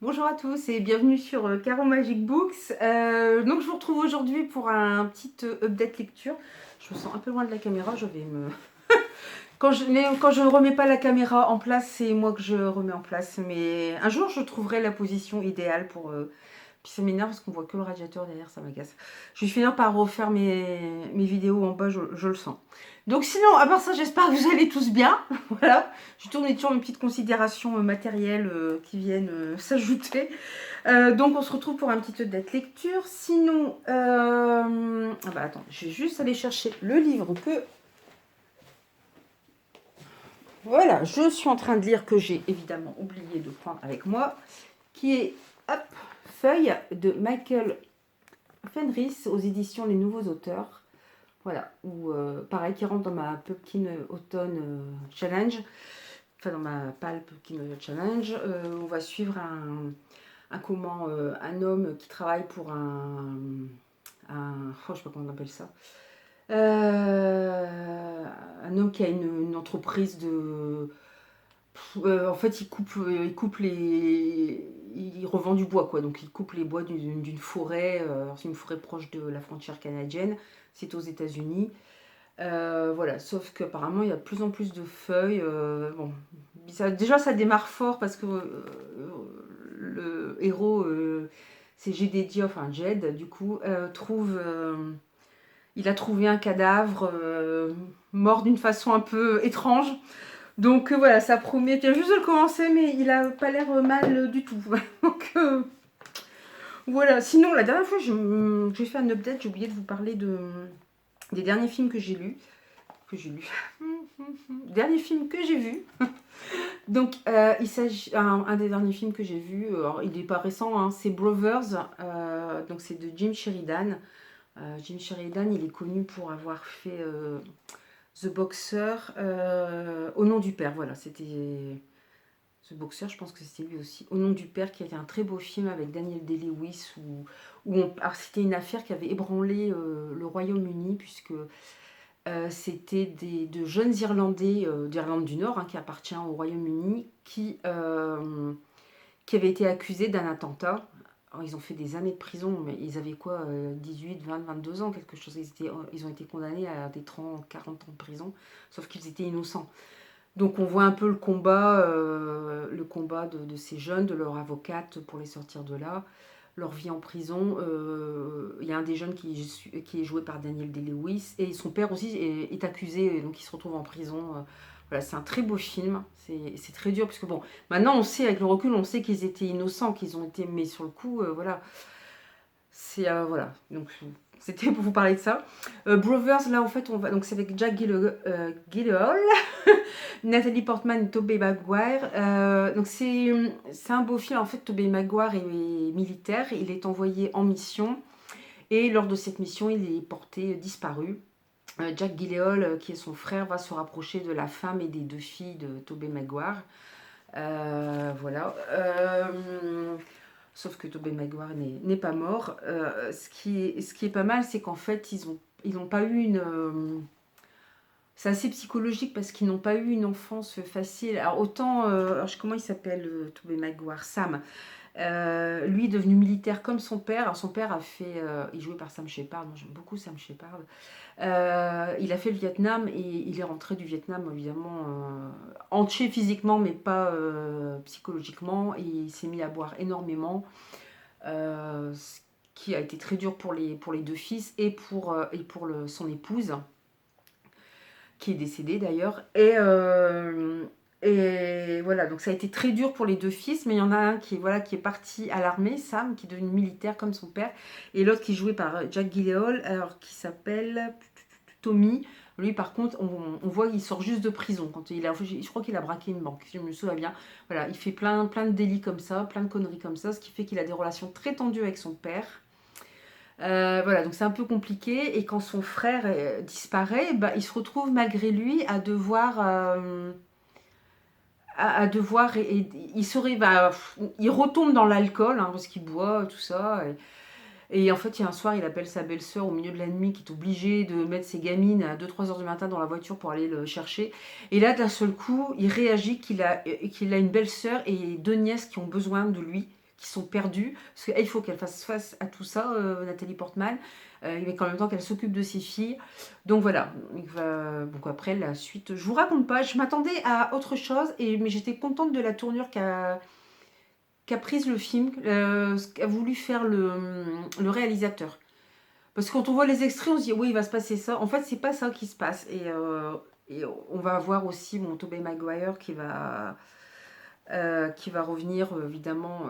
Bonjour à tous et bienvenue sur Caro Magic Books. Donc je vous retrouve aujourd'hui pour un petit update lecture. Je me sens un peu loin de la caméra, je vais me... quand je ne remets pas la caméra en place, c'est moi que je remets en place. Mais un jour, je trouverai la position idéale pour... Puis ça m'énerve parce qu'on voit que le radiateur derrière, ça m'agace. Je vais finir par refaire mes vidéos en bas, je le sens. Donc sinon, à part ça, j'espère que vous allez tous bien. Voilà, je tourne toujours mes petites considérations matérielles qui viennent s'ajouter. Donc on se retrouve pour un petit update lecture. Sinon, ah bah attends, je vais juste aller chercher le livre que... Voilà, je suis en train de lire, que j'ai évidemment oublié de prendre avec moi, qui est, hop, Feuille de Michael Fenris aux éditions Les Nouveaux Auteurs. Voilà, ou pareil, qui rentre dans ma Pumpkin Autumn Challenge, enfin dans ma Pal Pumpkin Challenge. On va suivre un homme qui travaille pour oh, je sais pas comment on appelle ça. Un homme qui a une entreprise de... en fait, il revend du bois, quoi. Donc, il coupe les bois d'une forêt. C'est une forêt proche de la frontière canadienne. C'est aux États-Unis. Voilà, sauf qu'apparemment, il y a de plus en plus de feuilles. Bon, déjà, ça démarre fort parce que le héros, c'est Jedediah, enfin Jed, du coup, il a trouvé un cadavre mort d'une façon un peu étrange. Donc voilà, ça promet. Il vient juste de le commencer, mais il a pas l'air mal du tout. Donc voilà. Sinon, la dernière fois, j'ai fait un update. J'ai oublié de vous parler des derniers films que j'ai lus. Dernier film que j'ai vu. Donc, il s'agit un des derniers films que j'ai vu. Alors, il n'est pas récent, hein, c'est Brothers. Donc, c'est de Jim Sheridan. Jim Sheridan, il est connu pour avoir fait The Boxer, Au nom du père. Voilà, c'était The Boxer, je pense que c'était lui aussi. Au nom du père, qui était un très beau film avec Daniel Day-Lewis, alors, c'était une affaire qui avait ébranlé le Royaume-Uni, puisque c'était de jeunes Irlandais d'Irlande du Nord, hein, qui appartient au Royaume-Uni, qui avaient été accusés d'un attentat. Alors, ils ont fait des années de prison, mais ils avaient quoi, 18, 20, 22 ans, quelque chose. Ils ont été condamnés à des 30, 40 ans de prison, sauf qu'ils étaient innocents. Donc on voit un peu le combat de ces jeunes, de leur avocate pour les sortir de là, leur vie en prison. Il y a un des jeunes qui est joué par Daniel Day-Lewis, et son père aussi est accusé, et donc il se retrouve en prison. Voilà, c'est un très beau film, c'est très dur, parce que bon, maintenant on sait, avec le recul, on sait qu'ils étaient innocents, qu'ils ont été, mais sur le coup, voilà. Voilà, donc c'était pour vous parler de ça. Brothers, là en fait, donc c'est avec Jack Gyllenhaal, Nathalie Portman et Tobey Maguire. Donc c'est un beau film. En fait, Tobey Maguire est militaire, il est envoyé en mission, et lors de cette mission, il est porté disparu. Jack Gyllenhaal, qui est son frère, va se rapprocher de la femme et des deux filles de Tobey Maguire. Voilà. Sauf que Tobey Maguire n'est pas mort. Ce qui est pas mal, c'est qu'en fait, ils n'ont pas eu une... c'est assez psychologique parce qu'ils n'ont pas eu une enfance facile. Alors autant, comment il s'appelle, Tobey Maguire, Sam. Lui est devenu militaire comme son père. Alors son père a fait, il jouait par Sam Shepard. Moi j'aime beaucoup Sam Shepard. Il a fait le Vietnam, et il est rentré du Vietnam évidemment entier physiquement, mais pas psychologiquement. Et il s'est mis à boire énormément, ce qui a été très dur pour les deux fils et pour son épouse, qui est décédée d'ailleurs. Et voilà, donc ça a été très dur pour les deux fils, mais il y en a un qui est parti à l'armée, Sam, qui est devenu militaire comme son père, et l'autre qui est joué par Jack Gyllenhaal, alors qui s'appelle Tommy. Lui, par contre, on voit qu'il sort juste de prison. Je crois qu'il a braqué une banque, si je me souviens bien. Voilà, il fait plein de délits comme ça, plein de conneries comme ça, ce qui fait qu'il a des relations très tendues avec son père. Voilà, donc c'est un peu compliqué. Et quand son frère disparaît, bah, il se retrouve malgré lui à devoir il retombe dans l'alcool, hein, parce qu'il boit, tout ça. Et en fait, il y a un soir, il appelle sa belle-sœur au milieu de la nuit, qui est obligée de mettre ses gamines à 2-3 heures du matin dans la voiture pour aller le chercher. Et là, d'un seul coup, il réagit qu'il a une belle-sœur et deux nièces qui ont besoin de lui, qui sont perdues. Parce qu'elle, il faut qu'elle fasse face à tout ça, Nathalie Portman, mais qu'en même temps qu'elle s'occupe de ses filles. Donc voilà. Donc après, la suite, je vous raconte pas. Je m'attendais à autre chose, mais j'étais contente de la tournure qu'a prise le film, ce qu'a voulu faire le réalisateur. Parce que quand on voit les extraits, on se dit oui, il va se passer ça. En fait, c'est pas ça qui se passe. Et on va voir aussi mon Tobey Maguire qui va revenir évidemment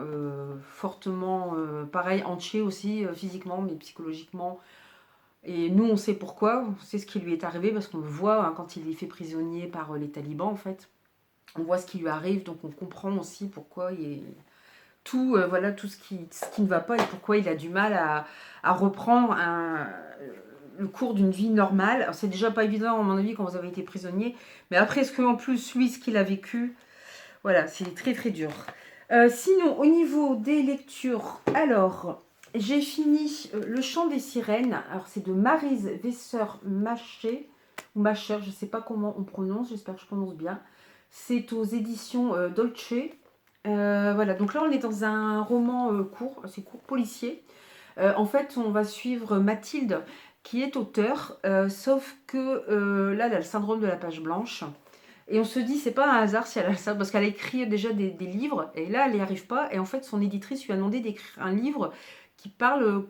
fortement, pareil, entier aussi, physiquement, mais psychologiquement. Et nous, on sait pourquoi, on sait ce qui lui est arrivé, parce qu'on le voit hein, quand il est fait prisonnier par les talibans, en fait. On voit ce qui lui arrive, donc on comprend aussi pourquoi il est tout, voilà, tout ce qui ne va pas et pourquoi il a du mal à reprendre le cours d'une vie normale. C'est déjà pas évident, à mon avis, quand vous avez été prisonnier, mais après, est-ce qu'en plus, lui, ce qu'il a vécu, voilà, c'est très très dur. Sinon, au niveau des lectures, alors, j'ai fini Le Chant des Sirènes. Alors, c'est de Maryse Vesser-Macher, ou Macher, je ne sais pas comment on prononce, j'espère que je prononce bien. C'est aux éditions Dolce. Voilà, donc là, on est dans un roman court, c'est court, policier. En fait, on va suivre Mathilde, qui est auteure, sauf que là, elle a le syndrome de la page blanche. Et on se dit, c'est pas un hasard si elle a ça, parce qu'elle a écrit déjà des livres, et là, elle n'y arrive pas. Et en fait, son éditrice lui a demandé d'écrire un livre qui parle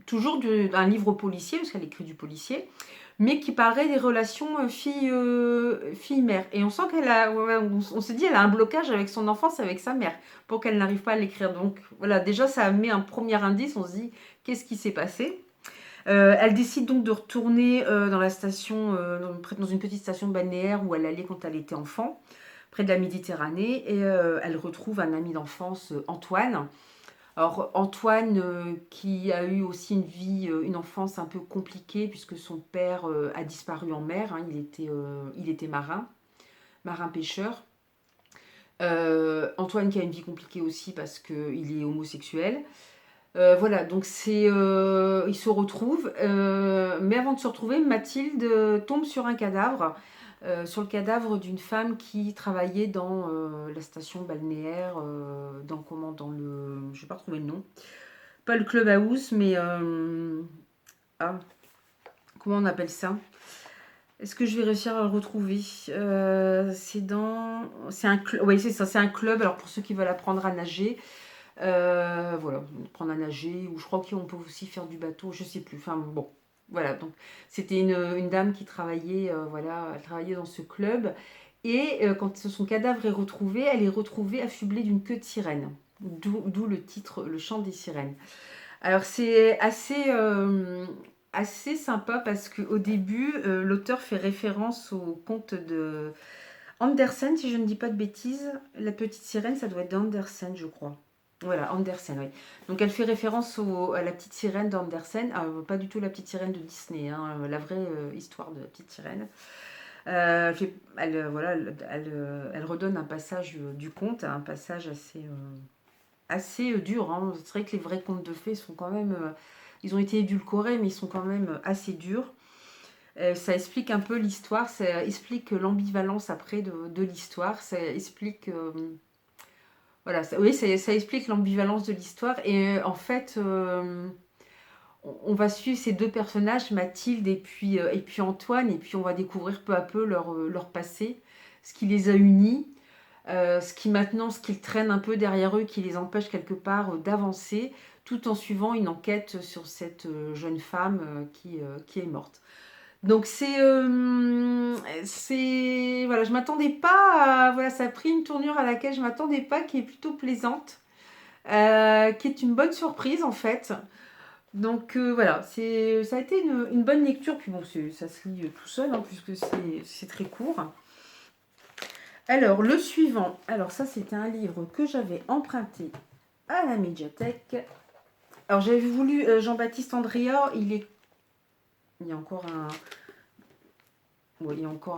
toujours d'un livre policier, parce qu'elle écrit du policier, mais qui parlerait des relations fille-mère. Et on sent qu'elle a, on se dit, elle a un blocage avec son enfance, avec sa mère, pour qu'elle n'arrive pas à l'écrire. Donc voilà, déjà, ça met un premier indice, on se dit, qu'est-ce qui s'est passé? Elle décide donc de retourner dans la station, dans une petite station balnéaire où elle allait quand elle était enfant, près de la Méditerranée, et elle retrouve un ami d'enfance, Antoine. Alors Antoine, qui a eu aussi une vie, une enfance un peu compliquée, puisque son père a disparu en mer, hein, il était marin-pêcheur. Antoine qui a une vie compliquée aussi parce qu'il est homosexuel. Voilà, donc ils se retrouvent, mais avant de se retrouver, Mathilde tombe sur un cadavre, sur le cadavre d'une femme qui travaillait dans la station balnéaire, je vais pas retrouver le nom, pas le clubhouse, mais ah, comment on appelle ça? Est-ce que je vais réussir à le retrouver? C'est un club, oui c'est ça, c'est un club. Alors pour ceux qui veulent apprendre à nager. Voilà, apprendre à nager, ou je crois qu'on peut aussi faire du bateau, je sais plus. Enfin bon, voilà. Donc c'était une dame qui travaillait, voilà, elle travaillait dans ce club. Et quand son cadavre est retrouvé, elle est retrouvée affublée d'une queue de sirène. D'où le titre, Le Chant des Sirènes. Alors c'est assez sympa parce qu'au début, l'auteur fait référence au conte de Andersen, si je ne dis pas de bêtises. La petite sirène, ça doit être d'Andersen, je crois. Voilà, Andersen, oui. Donc elle fait référence à la petite sirène d'Andersen. Pas du tout la petite sirène de Disney, hein, la vraie histoire de la petite sirène. Voilà, elle redonne un passage du conte, un passage assez dur. Hein. C'est vrai que les vrais contes de fées sont quand même... ils ont été édulcorés, mais ils sont quand même assez durs. Ça explique un peu l'histoire, ça explique l'ambivalence après de l'histoire, ça explique... voilà, ça explique l'ambivalence de l'histoire. Et en fait, on va suivre ces deux personnages, Mathilde et puis Antoine, et puis on va découvrir peu à peu leur passé, ce qui les a unis, ce qu'ils traînent un peu derrière eux, qui les empêche quelque part d'avancer, tout en suivant une enquête sur cette jeune femme qui est morte. Donc voilà, je m'attendais pas voilà, ça a pris une tournure à laquelle je m'attendais pas, qui est plutôt plaisante, qui est une bonne surprise en fait. Donc voilà, ça a été une bonne lecture, puis bon, ça se lit tout seul, hein, puisque c'est très court. Alors, le suivant, alors ça c'était un livre que j'avais emprunté à la médiathèque. Alors j'avais voulu Jean-Baptiste Andrea, il y a encore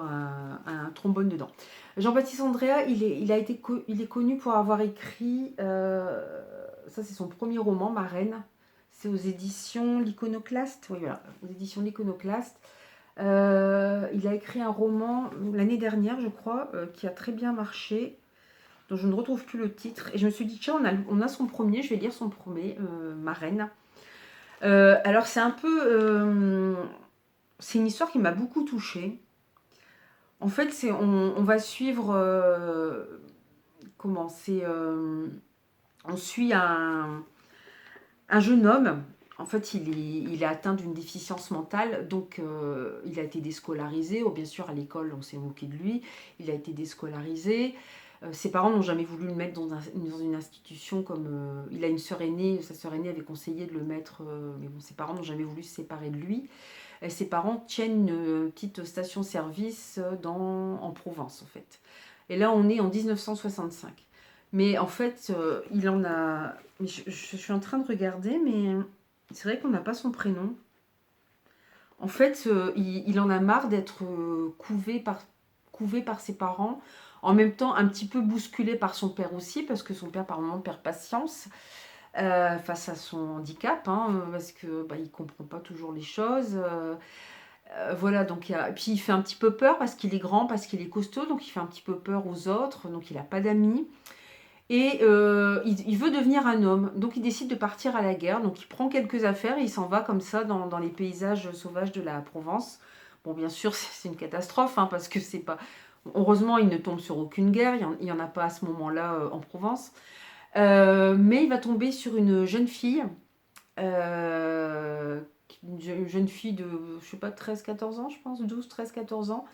un trombone dedans. Jean-Baptiste Andrea, il est connu pour avoir écrit, ça c'est son premier roman, Ma Reine. C'est aux éditions L'Iconoclaste. Oui, voilà, aux éditions L'Iconoclaste. Il a écrit un roman l'année dernière, je crois, qui a très bien marché. dont je ne retrouve plus le titre. Et je me suis dit, tiens, on a son premier, je vais lire son premier, Ma Reine. Alors c'est un peu... c'est une histoire qui m'a beaucoup touchée. En fait, on va suivre... comment c'est... on suit un jeune homme. En fait, il est atteint d'une déficience mentale, donc il a été déscolarisé. Oh, bien sûr, à l'école, on s'est moqué de lui. Il a été déscolarisé. Ses parents n'ont jamais voulu le mettre dans une institution comme... il a une sœur aînée, sa sœur aînée avait conseillé de le mettre, mais bon, ses parents n'ont jamais voulu se séparer de lui. Et ses parents tiennent une petite station-service en Provence, en fait. Et là, on est en 1965. Mais en fait, il en a... Je suis en train de regarder, mais c'est vrai qu'on n'a pas son prénom. En fait, il en a marre d'être couvé par ses parents. En même temps, un petit peu bousculé par son père aussi, parce que son père, par moments, perd patience face à son handicap, hein, parce que il comprend pas toujours les choses. Voilà, donc puis il fait un petit peu peur parce qu'il est grand, parce qu'il est costaud, donc il fait un petit peu peur aux autres, donc il n'a pas d'amis. Et il veut devenir un homme, donc il décide de partir à la guerre. Donc il prend quelques affaires et il s'en va comme ça dans les paysages sauvages de la Provence. Bon, bien sûr, c'est une catastrophe, hein, parce que c'est pas... Heureusement, il ne tombe sur aucune guerre, il n'y en a pas à ce moment-là en Provence. Mais il va tomber sur une jeune fille, une jeune fille de, je sais pas, 13-14 ans, je pense, 12-13-14 ans,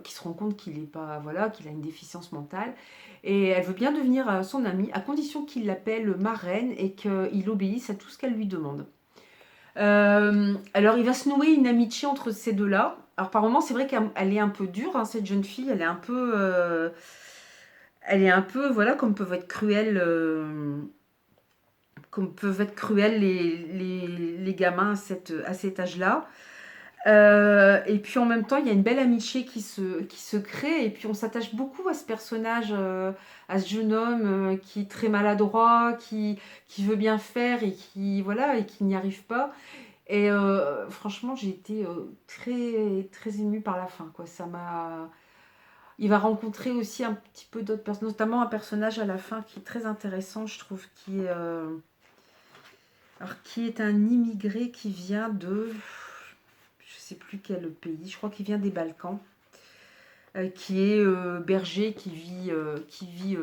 qui se rend compte qu'il est pas, voilà, qu'il a une déficience mentale. Et elle veut bien devenir son amie, à condition qu'il l'appelle marraine et qu'il obéisse à tout ce qu'elle lui demande. Alors il va se nouer une amitié entre ces deux-là. Alors par moments, c'est vrai qu'elle est un peu dure, hein, cette jeune fille, elle est un peu, voilà, comme peuvent être cruels les gamins à cet âge-là. Et puis en même temps, il y a une belle amitié qui se crée. Et puis on s'attache beaucoup à ce personnage, à ce jeune homme qui est très maladroit, qui veut bien faire et voilà, et qui n'y arrive pas. Et franchement, j'ai été très, très émue par la fin, quoi. Ça m'a... Il va rencontrer aussi un petit peu d'autres personnes, notamment un personnage à la fin qui est très intéressant, je trouve, qui est un immigré qui vient de... Je sais plus quel pays, je crois qu'il vient des Balkans, qui est berger, qui vit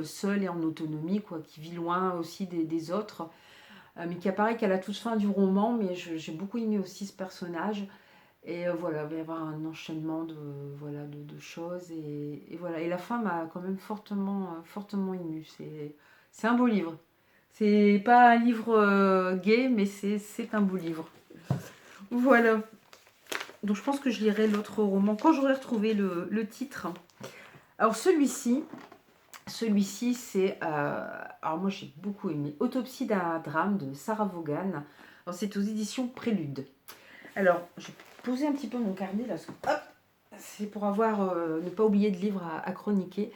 seul et en autonomie, quoi, qui vit loin aussi des autres, mais qui apparaît qu'à la toute fin du roman, mais j'ai beaucoup aimé aussi ce personnage. Et voilà, il va y avoir un enchaînement voilà, de choses. Et voilà. Et la fin m'a quand même fortement émue. C'est un beau livre. C'est pas un livre gai, mais c'est un beau livre. Voilà. Donc je pense que je lirai l'autre roman quand j'aurai retrouvé le titre. Alors celui-ci c'est... alors moi j'ai beaucoup aimé. Autopsie d'un drame de Sarah Vaughan. Alors c'est aux éditions Prélude. Alors je vais poser un petit peu mon carnet là. C'est pour ne pas oublier de livres à chroniquer.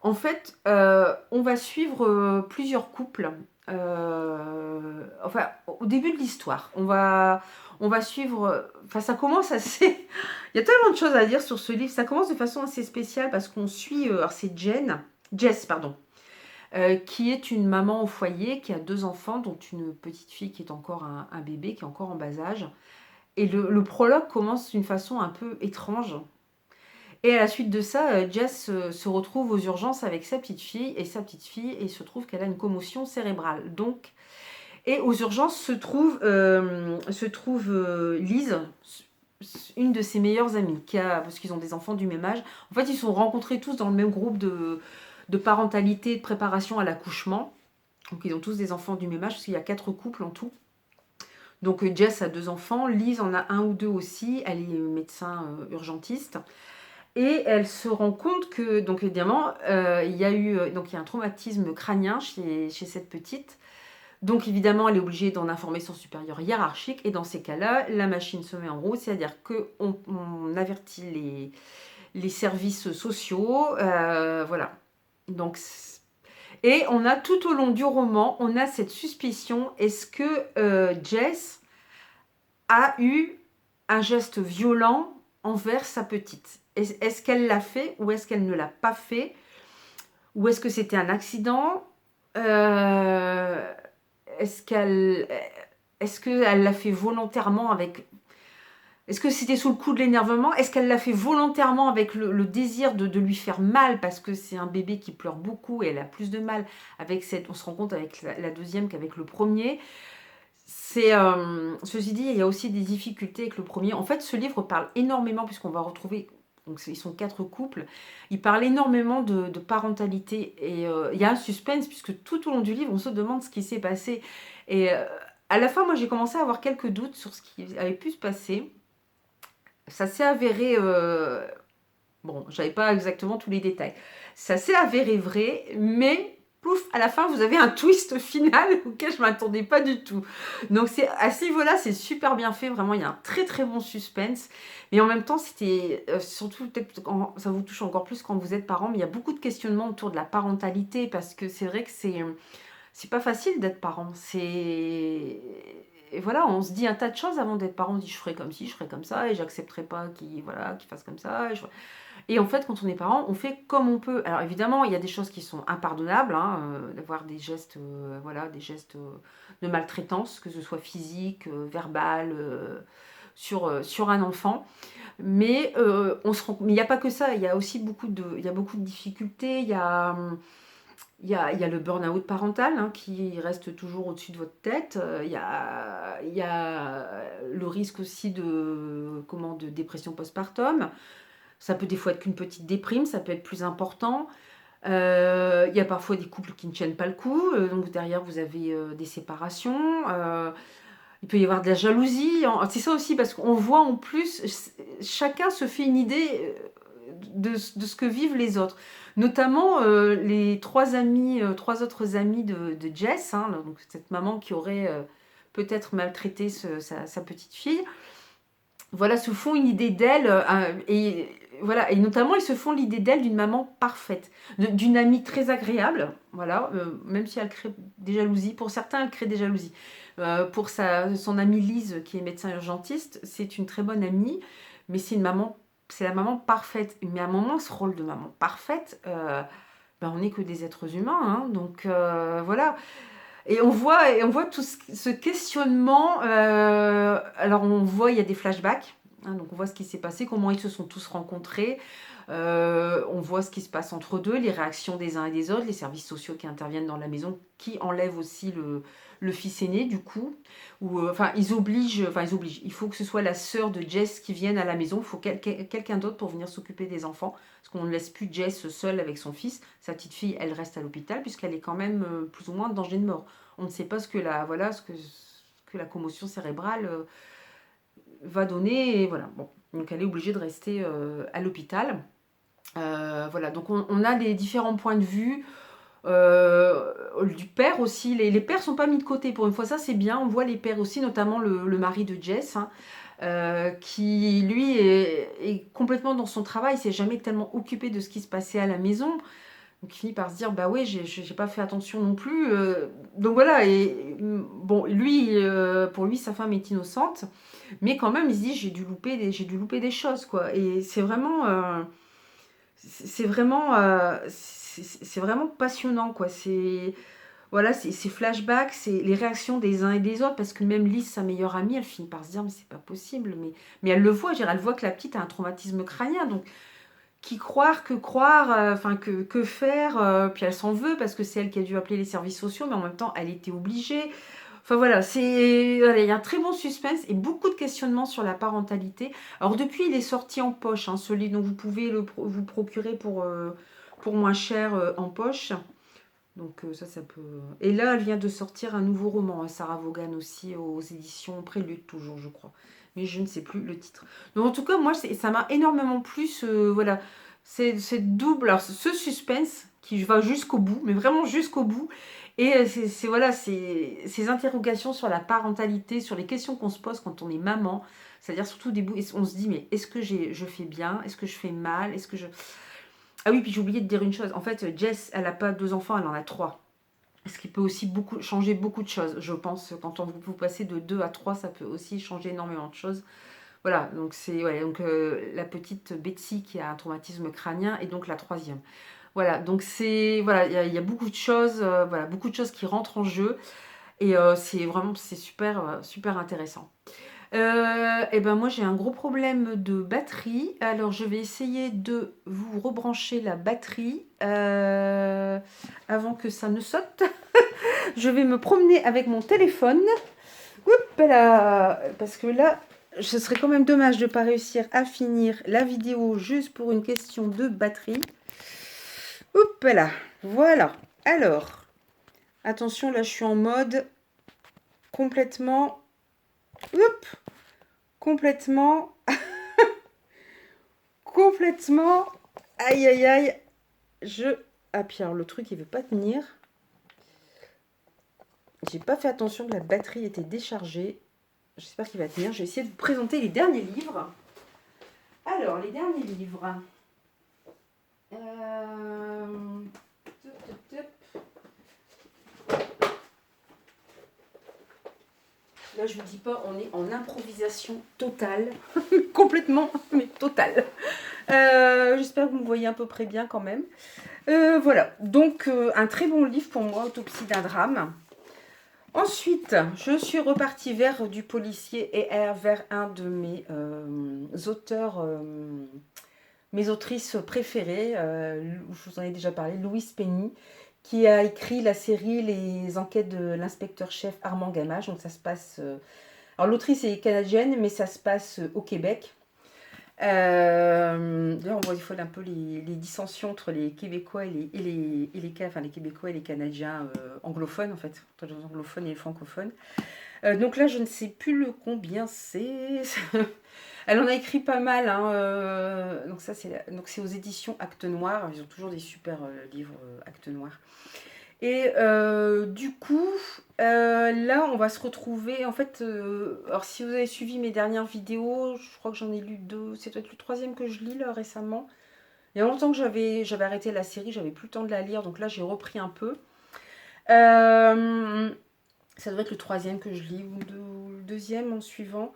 En fait, on va suivre plusieurs couples. Enfin, au début de l'histoire, on va suivre... Enfin, ça commence assez... Il y a tellement de choses à dire sur ce livre. Ça commence de façon assez spéciale parce qu'on suit... alors, c'est Jess, pardon, qui est une maman au foyer, qui a 2 enfants, dont une petite fille qui est encore un bébé, qui est encore en bas âge. Et le prologue commence d'une façon un peu étrange. Et à la suite de ça, Jess se retrouve aux urgences avec sa petite fille, et il se trouve qu'elle a une commotion cérébrale. Donc, et aux urgences se trouve Lise, une de ses meilleures amies, parce qu'ils ont des enfants du même âge. En fait, ils se sont rencontrés tous dans le même groupe de parentalité, de préparation à l'accouchement. Donc, ils ont tous des enfants du même âge, parce qu'il y a 4 couples en tout. Donc, Jess a 2 enfants, Lise en a 1 ou 2 aussi, elle est médecin urgentiste. Et elle se rend compte que, donc évidemment, il y a un traumatisme crânien chez cette petite. Donc évidemment, elle est obligée d'en informer son supérieur hiérarchique. Et dans ces cas-là, la machine se met en route, c'est-à-dire qu'on avertit les services sociaux. Voilà. Donc, et on a tout au long du roman, on a cette suspicion. Est-ce que Jess a eu un geste violent envers sa petite? Est-ce qu'elle l'a fait ou est-ce qu'elle ne l'a pas fait? Ou est-ce que c'était un accident? Euh, est-ce qu'elle est-ce qu'elle l'a fait volontairement avec... Est-ce que c'était sous le coup de l'énervement? Est-ce qu'elle l'a fait volontairement avec le désir de lui faire mal parce que c'est un bébé qui pleure beaucoup et elle a plus de mal avec cette... On se rend compte avec la deuxième qu'avec le premier. Ceci dit, il y a aussi des difficultés avec le premier. En fait, ce livre parle énormément, puisqu'on va retrouver, donc ils sont 4 couples, il parle énormément de parentalité. Et il y a un suspense, puisque tout au long du livre, on se demande ce qui s'est passé. Et à la fin, moi, j'ai commencé à avoir quelques doutes sur ce qui avait pu se passer. Ça s'est avéré... bon, j'avais pas exactement tous les détails. Ça s'est avéré vrai, mais pouf, à la fin, vous avez un twist final auquel je ne m'attendais pas du tout. Donc à ce niveau-là, c'est super bien fait. Vraiment, il y a un très très bon suspense. Mais en même temps, c'était surtout peut-être quand ça vous touche encore plus quand vous êtes parent. Mais il y a beaucoup de questionnements autour de la parentalité parce que c'est vrai que c'est pas facile d'être parent. Et voilà, on se dit un tas de choses avant d'être parent. On se dit je ferai comme ci, je ferai comme ça, et j'accepterai pas qu'il fasse comme ça. Et en fait, quand on est parent, on fait comme on peut. Alors évidemment, il y a des choses qui sont impardonnables, hein, d'avoir des gestes, voilà, des gestes de maltraitance, que ce soit physique, verbal, sur un enfant. Mais mais il n'y a pas que ça. Il y a aussi il y a beaucoup de difficultés. Il y a le burn-out parental, hein, qui reste toujours au-dessus de votre tête. Il y a le risque aussi de dépression postpartum. Ça peut des fois être qu'une petite déprime, ça peut être plus important. Il y a parfois des couples qui ne tiennent pas le coup, donc derrière vous avez des séparations. Il peut y avoir de la jalousie. C'est ça aussi, parce qu'on voit en plus, chacun se fait une idée de ce que vivent les autres. Notamment les 3 autres amis de Jess, hein, donc cette maman qui aurait peut-être maltraité sa petite fille. Voilà, se font une idée d'elle, et voilà, et notamment ils se font l'idée d'elle d'une maman parfaite, d'une amie très agréable, voilà, même si elle crée des jalousies. Pour certains, elle crée des jalousies. Pour son amie Lise, qui est médecin urgentiste, c'est une très bonne amie, mais c'est la maman parfaite. Mais à un moment, ce rôle de maman parfaite, on n'est que des êtres humains, hein, donc voilà. Et on voit tout ce questionnement. Alors, on voit, il y a des flashbacks. Hein, donc, on voit ce qui s'est passé, comment ils se sont tous rencontrés. On voit ce qui se passe entre eux deux, les réactions des uns et des autres, les services sociaux qui interviennent dans la maison, qui enlèvent aussi le fils aîné, du coup. Enfin, ils obligent. Il faut que ce soit la sœur de Jess qui vienne à la maison. Il faut quelqu'un d'autre pour venir s'occuper des enfants. Parce qu'on ne laisse plus Jess seule avec son fils. Sa petite fille, elle reste à l'hôpital, puisqu'elle est quand même plus ou moins en danger de mort. On ne sait pas ce que la commotion cérébrale va donner. Et voilà. Bon. Donc elle est obligée de rester à l'hôpital. Voilà. Donc on a les différents points de vue. Du père aussi. Les pères sont pas mis de côté. Pour une fois, ça c'est bien. On voit les pères aussi, notamment le mari de Jess, hein, qui lui est complètement dans son travail. Il s'est jamais tellement occupé de ce qui se passait à la maison. Donc il finit par se dire, bah oui, j'ai pas fait attention non plus. Donc voilà, et bon, pour lui, sa femme est innocente, mais quand même, il se dit, j'ai dû louper des choses, quoi. Et c'est vraiment passionnant, quoi. Voilà, ces flashbacks, c'est les réactions des uns et des autres, parce que même Lise, sa meilleure amie, elle finit par se dire, mais c'est pas possible. Mais elle le voit, je veux dire, elle voit que la petite a un traumatisme crânien, donc qui croire, enfin que faire, puis elle s'en veut parce que c'est elle qui a dû appeler les services sociaux, mais en même temps elle était obligée. Enfin voilà, voilà, il y a un très bon suspense et beaucoup de questionnements sur la parentalité. Alors depuis, il est sorti en poche, hein, celui dont vous pouvez vous procurer pour moins cher en poche. Donc ça peut... Et là, elle vient de sortir un nouveau roman, hein, Sarah Vaughan aussi, aux éditions Prélude, toujours, je crois. Mais je ne sais plus le titre. Donc en tout cas, moi, ça m'a énormément plu, voilà, c'est double, alors ce suspense qui va jusqu'au bout, mais vraiment jusqu'au bout. Et voilà, ces interrogations sur la parentalité, sur les questions qu'on se pose quand on est maman, c'est-à-dire surtout des bouts, on se dit, mais est-ce que je fais bien? Est-ce que je fais mal? Est-ce que je... Ah oui, puis j'ai oublié de dire une chose. En fait, Jess, elle n'a pas 2 enfants, elle en a 3. Ce qui peut aussi changer beaucoup de choses, je pense. Quand vous passez de 2 à 3, ça peut aussi changer énormément de choses. Voilà, donc c'est la petite Betsy qui a un traumatisme crânien et donc la troisième. Voilà, donc c'est voilà, il y a beaucoup de choses, voilà, beaucoup de choses qui rentrent en jeu et c'est vraiment c'est super, super intéressant. Et ben moi j'ai un gros problème de batterie. Alors je vais essayer de vous rebrancher la batterie avant que ça ne saute. Je vais me promener avec mon téléphone. Oups là, parce que là, ce serait quand même dommage de ne pas réussir à finir la vidéo juste pour une question de batterie. Oups là, voilà. Alors, attention, là je suis en mode complètement... Oups, complètement... complètement... Aïe, aïe, aïe. Ah, puis alors, le truc, il veut pas tenir. J'ai pas fait attention que la batterie était déchargée. J'espère qu'il va tenir. Je vais essayer de vous présenter les derniers livres. Alors, les derniers livres. Là, je vous dis pas, on est en improvisation totale. Complètement, mais totale. J'espère que vous me voyez à peu près bien quand même. Voilà, donc un très bon livre pour moi, Autopsie d'un drame. Ensuite, je suis repartie vers du policier et vers un de mes auteurs, mes autrices préférées, je vous en ai déjà parlé, Louise Penny, qui a écrit la série Les enquêtes de l'inspecteur-chef Armand Gamache. Donc ça se passe... alors l'autrice est canadienne, mais ça se passe au Québec. Là, on voit des fois un peu les dissensions entre les Québécois enfin, les Québécois et les Canadiens anglophones, en fait, entre les anglophones et les francophones. Donc là, je ne sais plus le combien c'est. Elle en a écrit pas mal, hein, donc ça c'est aux éditions Actes Noir. Ils ont toujours des super livres Actes Noir. Et du coup, là, on va se retrouver. En fait, alors si vous avez suivi mes dernières vidéos, je crois que j'en ai lu 2. C'est peut-être le 3e que je lis là récemment. Il y a longtemps que j'avais arrêté la série, j'avais plus le temps de la lire, donc là j'ai repris un peu. Ça devrait être le 3e que je lis, ou le 2e en suivant.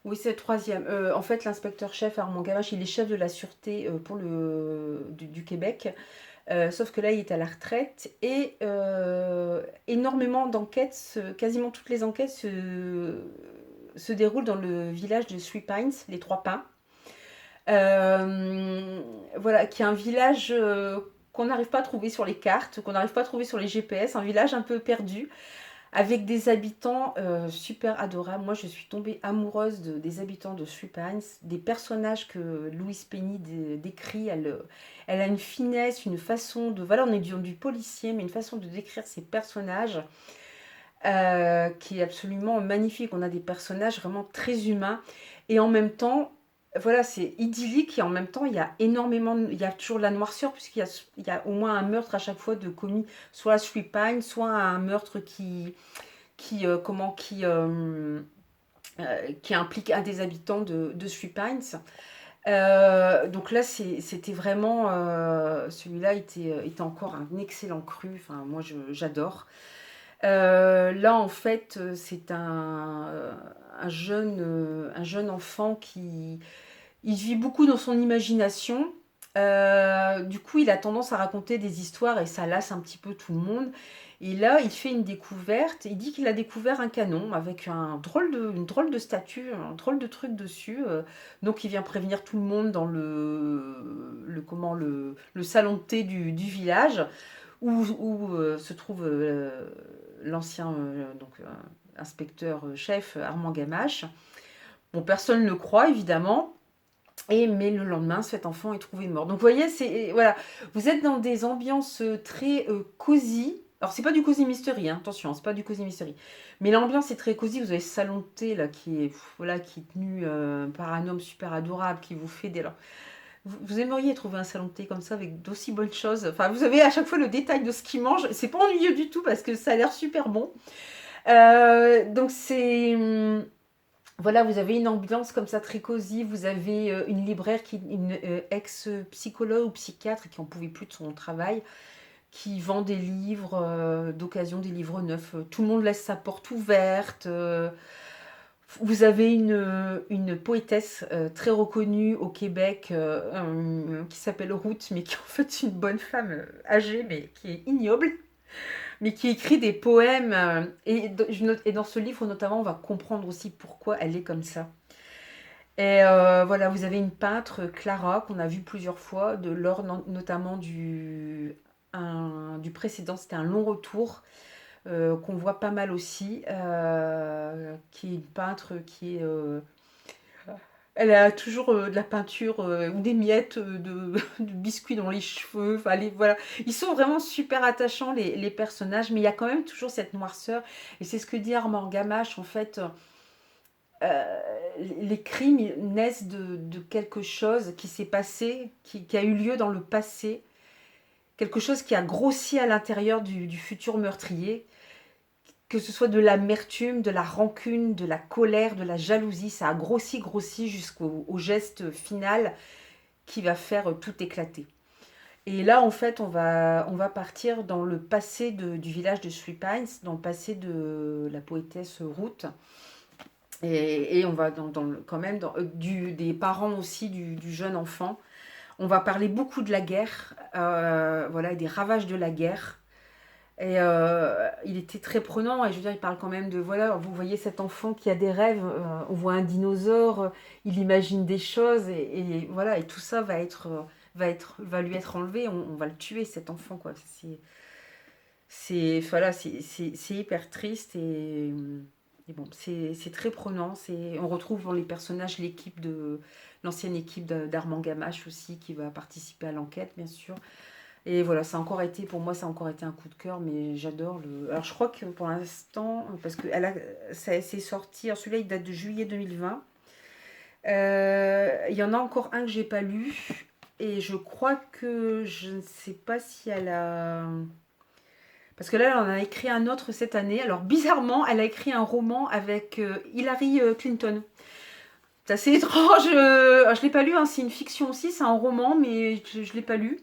Oui, c'est le 3e. En fait, l'inspecteur-chef Armand Gamache, il est chef de la sûreté pour du Québec. Sauf que là, il est à la retraite et énormément d'enquêtes, quasiment toutes les enquêtes se déroulent dans le village de Three Pines, les Trois Pins. Voilà, qui est un village qu'on n'arrive pas à trouver sur les cartes, qu'on n'arrive pas à trouver sur les GPS, un village un peu perdu, avec des habitants super adorables. Moi, je suis tombée amoureuse des habitants de Three Pines, des personnages que Louise Penny décrit. Elle a une finesse, une façon de... Voilà, on est du policier, mais une façon de décrire ces personnages qui est absolument magnifique. On a des personnages vraiment très humains. Et en même temps, voilà, c'est idyllique. Et en même temps, il y a énormément... Il y a toujours de la noirceur, puisqu'il y a au moins un meurtre à chaque fois de commis, soit à Three Pines, soit un meurtre qui implique un des habitants de Three Pines. Donc là, c'était vraiment... celui-là était encore un excellent cru. Enfin, moi, j'adore. Là, en fait, c'est un jeune enfant qui... Il vit beaucoup dans son imagination. Du coup, il a tendance à raconter des histoires et ça lasse un petit peu tout le monde. Et là, il fait une découverte. Il dit qu'il a découvert un canon avec une drôle de statue, un drôle de truc dessus. Donc, il vient prévenir tout le monde dans le salon de thé du village où se trouve l'ancien inspecteur-chef Armand Gamache. Bon, personne ne le croit, évidemment. Mais le lendemain, cet enfant est trouvé mort. Donc, vous voyez, voilà, vous êtes dans des ambiances très cosy. Alors, c'est pas du cosy mystery, hein, attention, c'est pas du cosy mystery. Mais l'ambiance est très cosy. Vous avez ce salon de thé là, qui est tenu par un homme super adorable qui vous fait des... Alors, vous aimeriez trouver un salon de thé comme ça avec d'aussi bonnes choses. Enfin, vous avez à chaque fois le détail de ce qu'il mange. C'est pas ennuyeux du tout parce que ça a l'air super bon. Donc, voilà, vous avez une ambiance comme ça très cosy. Vous avez une libraire, une ex-psychologue ou psychiatre qui en pouvait plus de son travail, qui vend des livres d'occasion, des livres neufs. Tout le monde laisse sa porte ouverte. Vous avez une poétesse très reconnue au Québec qui s'appelle Ruth, mais qui est en fait une bonne femme âgée, mais qui est ignoble, mais qui écrit des poèmes. Et dans ce livre, notamment, on va comprendre aussi pourquoi elle est comme ça. Et voilà, vous avez une peintre, Clara, qu'on a vue plusieurs fois, lors notamment du précédent, c'était un long retour, qu'on voit pas mal aussi, qui est une peintre qui est... elle a toujours de la peinture ou des miettes de biscuits dans les cheveux. Enfin, voilà. Ils sont vraiment super attachants, les personnages, mais il y a quand même toujours cette noirceur. Et c'est ce que dit Armand Gamache, en fait. euh, les crimes naissent de quelque chose qui s'est passé, qui a eu lieu dans le passé, quelque chose qui a grossi à l'intérieur du futur meurtrier, que ce soit de l'amertume, de la rancune, de la colère, de la jalousie, ça a grossi jusqu'au geste final qui va faire tout éclater. Et là, en fait, on va partir dans le passé du village de Three Pines, dans le passé de la poétesse Ruth. Et on va quand même des parents aussi du jeune enfant. On va parler beaucoup de la guerre, voilà, et des ravages de la guerre. Et il était très prenant, et je veux dire, il parle quand même de, voilà, vous voyez cet enfant qui a des rêves, on voit un dinosaure, il imagine des choses, et voilà, et tout ça va lui être enlevé, on va le tuer, cet enfant, quoi. Voilà, c'est hyper triste, et bon, c'est très prenant. On retrouve dans les personnages l'ancienne équipe d'Armand Gamache aussi, qui va participer à l'enquête, bien sûr. Et voilà, pour moi, ça a encore été un coup de cœur, mais j'adore le. Alors, je crois que pour l'instant, parce que c'est sorti, alors celui-là, il date de juillet 2020. Il y en a encore un que j'ai pas lu, et je crois que je ne sais pas si elle a. Parce que là, elle en a écrit un autre cette année. Alors, bizarrement, elle a écrit un roman avec Hillary Clinton. C'est assez étrange. Je ne l'ai pas lu, hein, c'est une fiction aussi, c'est un roman, mais je ne l'ai pas lu.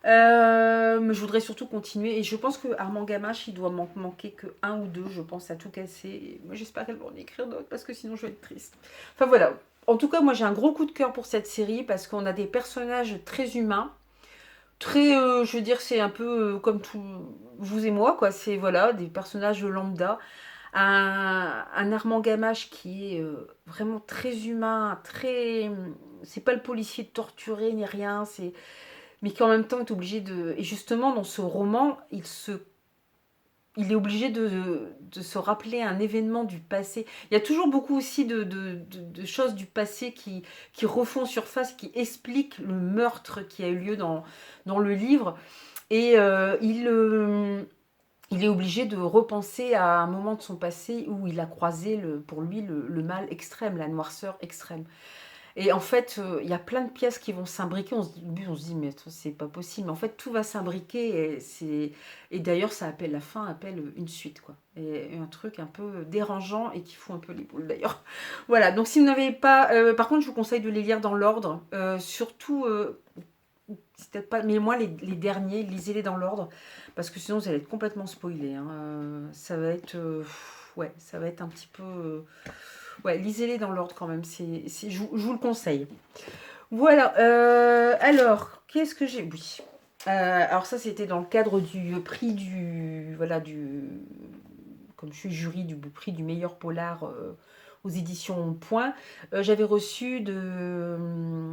Mais je voudrais surtout continuer. Et je pense que Armand Gamache, il doit manquer que un ou deux, je pense, à tout casser. Et moi, j'espère qu'elle va en écrire d'autres, parce que sinon, je vais être triste. Enfin, voilà. En tout cas, moi, j'ai un gros coup de cœur pour cette série, parce qu'on a des personnages très humains. Très, je veux dire, c'est un peu comme tout, vous et moi, quoi. C'est, voilà, des personnages lambda. Un Armand Gamache qui est vraiment très humain, très... C'est pas le policier torturé ni rien, mais qui en même temps est obligé de... Et justement, dans ce roman, il est obligé de se rappeler un événement du passé. Il y a toujours beaucoup aussi de choses du passé qui refont surface, qui expliquent le meurtre qui a eu lieu dans le livre. Et il est obligé de repenser à un moment de son passé où il a croisé, pour lui, le mal extrême, la noirceur extrême. Et en fait, il y a plein de pièces qui vont s'imbriquer. Au début, on se dit, mais c'est pas possible. Mais en fait, tout va s'imbriquer. Et d'ailleurs, la fin appelle une suite, quoi. Et un truc un peu dérangeant et qui fout un peu les boules, d'ailleurs. Voilà, donc si vous n'avez pas... par contre, je vous conseille de les lire dans l'ordre. Surtout, c'est peut-être pas... Mais moi, les derniers, lisez-les dans l'ordre. Parce que sinon, vous allez être complètement spoilé, hein. Ça va être... ouais, ça va être un petit peu... ouais, lisez-les dans l'ordre quand même, je vous le conseille. Voilà, alors, qu'est-ce que j'ai... Oui. Alors ça, c'était dans le cadre du prix Voilà, comme je suis jury du prix du meilleur polar aux éditions Point, j'avais reçu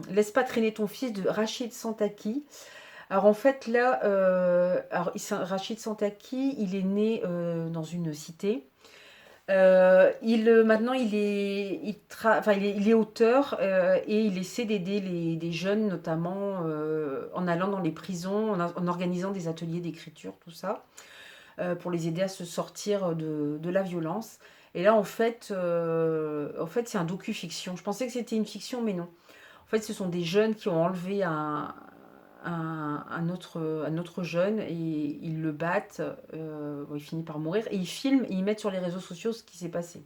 Laisse pas traîner ton fils de Rachid Santaki. Alors en fait, là, Rachid Santaki, il est né dans une cité. Maintenant, il est auteur et il essaie d'aider des jeunes, notamment en allant dans les prisons, en organisant des ateliers d'écriture, tout ça, pour les aider à se sortir de la violence. Et là, en fait, c'est un docu-fiction. Je pensais que c'était une fiction, mais non. En fait, ce sont des jeunes qui ont enlevé un autre jeune et ils le battent, il finit par mourir et ils filment et ils mettent sur les réseaux sociaux ce qui s'est passé.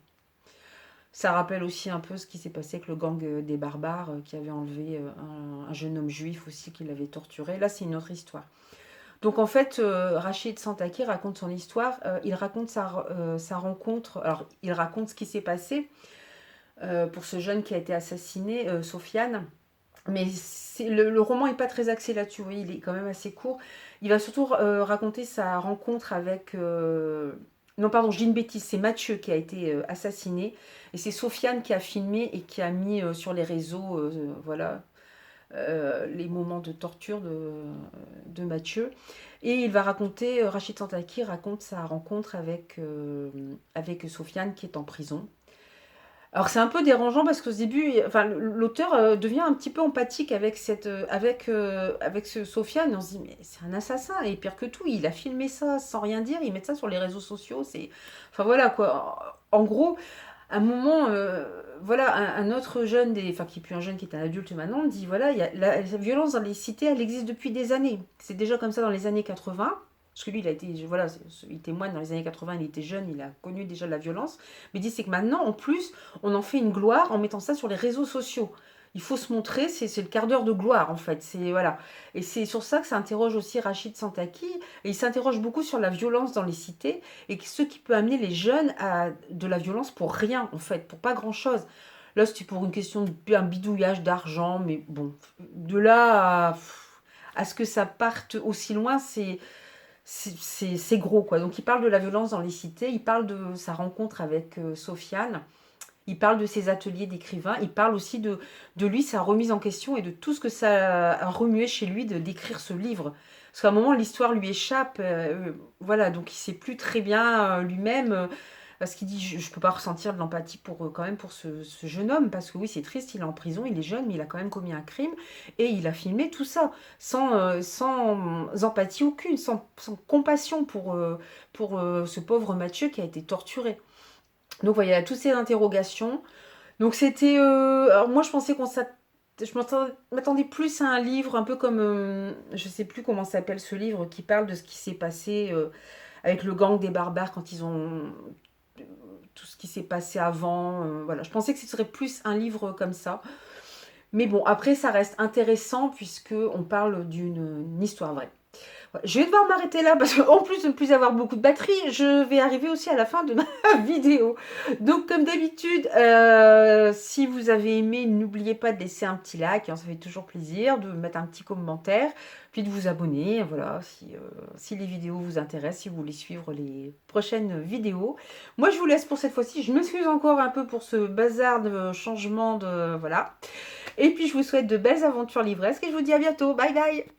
Ça rappelle aussi un peu ce qui s'est passé avec le gang des barbares qui avait enlevé un jeune homme juif aussi qui l'avait torturé. Là, c'est une autre histoire. Donc en fait, Rachid Santaki raconte son histoire. Il raconte sa rencontre. Alors, il raconte ce qui s'est passé pour ce jeune qui a été assassiné, Sofiane. Mais le roman n'est pas très axé là-dessus, vous voyez, il est quand même assez court. Il va surtout raconter sa rencontre avec... Non, pardon, je dis une bêtise, c'est Mathieu qui a été assassiné. Et c'est Sofiane qui a filmé et qui a mis sur les réseaux, voilà, les moments de torture de Mathieu. Et il va raconter, Rachid Santaki raconte sa rencontre avec Sofiane qui est en prison. Alors c'est un peu dérangeant parce qu'au début, enfin, l'auteur devient un petit peu empathique avec avec ce Sofiane. On se dit mais c'est un assassin et pire que tout, il a filmé ça sans rien dire, il met ça sur les réseaux sociaux. Enfin voilà quoi. En gros, à un moment, voilà, un autre jeune, enfin qui est plus un jeune, qui est un adulte maintenant, dit voilà, la violence dans les cités, elle existe depuis des années. C'est déjà comme ça dans les années 80. Parce que lui, il a été, voilà, il témoigne dans les années 80, il était jeune, il a connu déjà la violence. Mais il dit c'est que maintenant, en plus, on en fait une gloire en mettant ça sur les réseaux sociaux. Il faut se montrer, c'est le quart d'heure de gloire en fait. Voilà. Et c'est sur ça que s'interroge aussi Rachid Santaki. Et il s'interroge beaucoup sur la violence dans les cités et ce qui peut amener les jeunes à de la violence pour rien en fait, pour pas grand chose. Là, c'était pour une question d'un bidouillage d'argent, mais bon, de là à ce que ça parte aussi loin, c'est gros quoi. Donc il parle de la violence dans les cités, il parle de sa rencontre avec Sofiane, il parle de ses ateliers d'écrivain, il parle aussi de lui, sa remise en question et de tout ce que ça a remué chez lui d'écrire ce livre. Parce qu'à un moment, l'histoire lui échappe, voilà, donc il ne sait plus très bien lui-même, parce qu'il dit, je ne peux pas ressentir de l'empathie quand même pour ce jeune homme, parce que oui, c'est triste, il est en prison, il est jeune, mais il a quand même commis un crime, et il a filmé tout ça, sans empathie aucune, sans compassion pour ce pauvre Mathieu qui a été torturé. Donc voilà, il y a toutes ces interrogations. Donc c'était... alors moi je pensais je m'attendais plus à un livre un peu comme... je sais plus comment s'appelle ce livre qui parle de ce qui s'est passé avec le gang des barbares quand ils ont... tout ce qui s'est passé avant. Voilà, je pensais que ce serait plus un livre comme ça. Mais bon, après ça reste intéressant puisque on parle d'une histoire vraie. Ouais, je vais devoir m'arrêter là parce qu'en plus de ne plus avoir beaucoup de batterie, je vais arriver aussi à la fin de ma vidéo. Donc comme d'habitude, si vous avez aimé, n'oubliez pas de laisser un petit like, hein, ça fait toujours plaisir, de mettre un petit commentaire, puis de vous abonner, voilà, si les vidéos vous intéressent, si vous voulez suivre les prochaines vidéos. Moi je vous laisse pour cette fois-ci, je m'excuse encore un peu pour ce bazar de changement de... Voilà. Et puis je vous souhaite de belles aventures livresques et je vous dis à bientôt, bye bye.